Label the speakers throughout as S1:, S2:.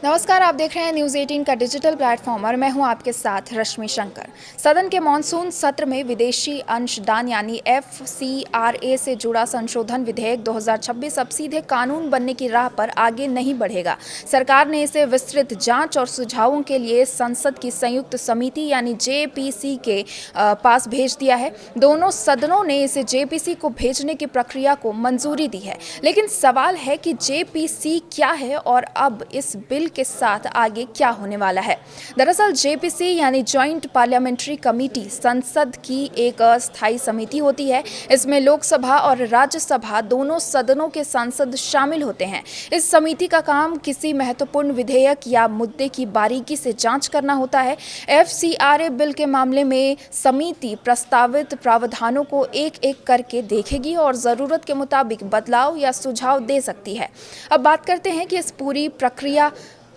S1: नमस्कार, आप देख रहे हैं न्यूज़ 18 का डिजिटल प्लेटफॉर्म और मैं हूं आपके साथ रश्मि शंकर। सदन के मॉनसून सत्र में विदेशी अंशदान यानी FCRA से जुड़ा संशोधन विधेयक 2026 अब सीधे कानून बनने की राह पर आगे नहीं बढ़ेगा। सरकार ने इसे विस्तृत जांच और सुझावों के लिए संसद की संयुक्त समिति यानी JPC के पास भेज दिया है। दोनों सदनों ने इसे JPC को भेजने की प्रक्रिया को मंजूरी दी है, लेकिन सवाल है कि JPC क्या है और अब इस बिल के साथ आगे क्या होने वाला है। दरअसल JPC यानी जॉइंट पार्लियामेंट्री कमेटी संसद की एक अस्थायी समिति होती है। इसमें लोकसभा और राज्यसभा दोनों सदनों के सांसद शामिल होते हैं। इस समिति का काम किसी महत्वपूर्ण विधेयक या मुद्दे की बारीकी से जांच करना होता है। FCRA बिल के मामले में समिति प्रस्तावित प्रावधानों को एक एक करके देखेगी और जरूरत के मुताबिक बदलाव या सुझाव दे सकती है। अब बात करते हैं कि इस पूरी प्रक्रिया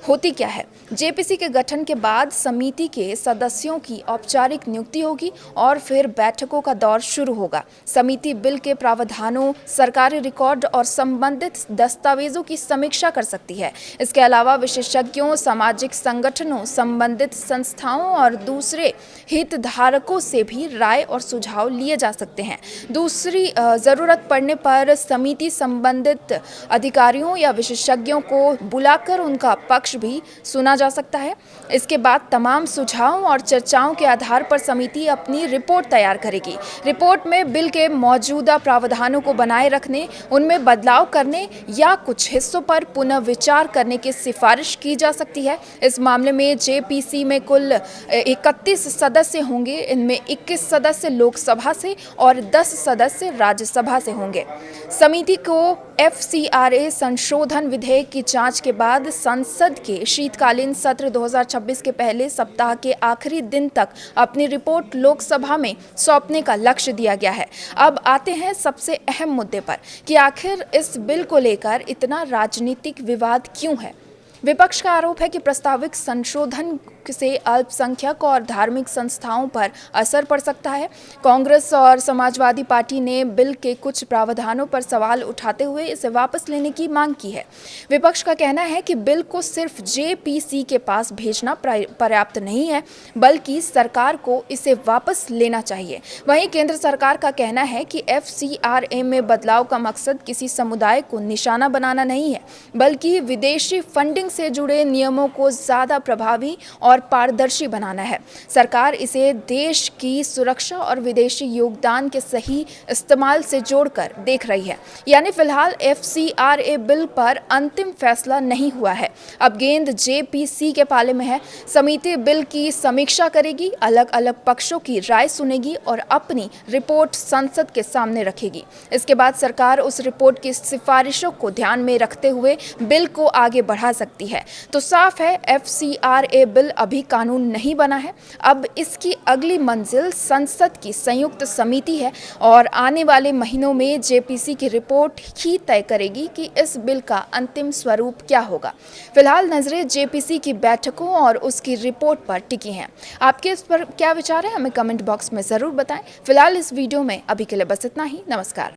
S1: होती क्या है। JPC के गठन के बाद समिति के सदस्यों की औपचारिक नियुक्ति होगी और फिर बैठकों का दौर शुरू होगा। समिति बिल के प्रावधानों, सरकारी रिकॉर्ड और संबंधित दस्तावेजों की समीक्षा कर सकती है। इसके अलावा विशेषज्ञों, सामाजिक संगठनों, संबंधित संस्थाओं और दूसरे हितधारकों से भी राय और सुझाव लिए जा सकते हैं। दूसरी जरूरत पड़ने पर समिति संबंधित अधिकारियों या विशेषज्ञों को बुलाकर उनका पक्ष भी सुना जा सकता है। इसके बाद तमाम सुझावों और चर्चाओं के आधार पर समिति अपनी रिपोर्ट तैयार करेगी। रिपोर्ट में बिल के मौजूदा प्रावधानों को बनाए रखने, उनमें बदलाव करने या कुछ हिस्सों पर पुनः विचार करने की सिफारिश की जा सकती है। इस मामले में JPC में कुल 31 सदस्य होंगे। इनमें 21 सदस्य लोकसभा से और 10 सदस्य राज्यसभा से होंगे। समिति को FCRA संशोधन विधेयक की जांच के बाद संसद के शीतकालीन सत्र 2026 के पहले सप्ताह के आखिरी दिन तक अपनी रिपोर्ट लोकसभा में सौंपने का लक्ष्य दिया गया है। अब आते हैं सबसे अहम मुद्दे पर कि आखिर इस बिल को लेकर इतना राजनीतिक विवाद क्यों है। विपक्ष का आरोप है कि प्रस्तावित संशोधन से अल्पसंख्यक और धार्मिक संस्थाओं पर असर पड़ सकता है। कांग्रेस और समाजवादी पार्टी ने बिल के कुछ प्रावधानों पर सवाल उठाते हुए इसे वापस लेने की मांग की है। विपक्ष का कहना है कि बिल को सिर्फ JPC के पास भेजना पर्याप्त नहीं है, बल्कि सरकार को इसे वापस लेना चाहिए। वहीं केंद्र सरकार का कहना है कि FCRA में बदलाव का मकसद किसी समुदाय को निशाना बनाना नहीं है, बल्कि विदेशी फंडिंग से जुड़े नियमों को ज्यादा प्रभावी और पारदर्शी बनाना है। सरकार इसे देश की सुरक्षा और विदेशी योगदान के सही इस्तेमाल से जोड़कर देख रही है। यानी फिलहाल FCRA बिल पर अंतिम फैसला नहीं हुआ है। अब गेंद JPC के पाले में है। समिति बिल की समीक्षा करेगी, अलग अलग पक्षों की राय सुनेगी और अपनी रिपोर्ट संसद के सामने रखेगी। इसके बाद सरकार उस रिपोर्ट की सिफारिशों को ध्यान में रखते हुए बिल को आगे बढ़ा सकती है। तो साफ है, FCRA बिल अभी कानून नहीं बना है। अब इसकी अगली मंजिल संसद की संयुक्त समिति है और आने वाले महीनों में JPC की रिपोर्ट ही तय करेगी कि इस बिल का अंतिम स्वरूप क्या होगा। फिलहाल नजरें JPC की बैठकों और उसकी रिपोर्ट पर टिकी हैं। आपके इस पर क्या विचार है, हमें कमेंट बॉक्स में जरूर बताएं। फिलहाल इस वीडियो में अभी के लिए बस इतना ही। नमस्कार।